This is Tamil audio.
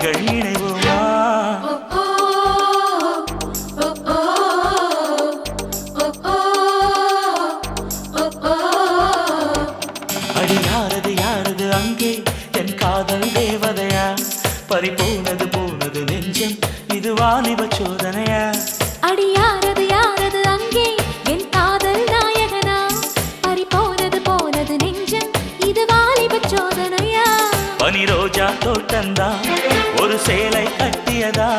கண்கள் இணைவோமா அடி யாரது யாரது அங்கே என் காதல் தேவதையா பறிபோனது போனது நெஞ்சம் இது வாலிப சோதனையா அடி யாரது யாரது அங்கே என் காதல் நாயகனா பறிபோனது போனது நெஞ்சம் இது வாலிப சோதனையா பனி ரோஜா தோட்டந்தா ஒரு சேலை கட்டியதா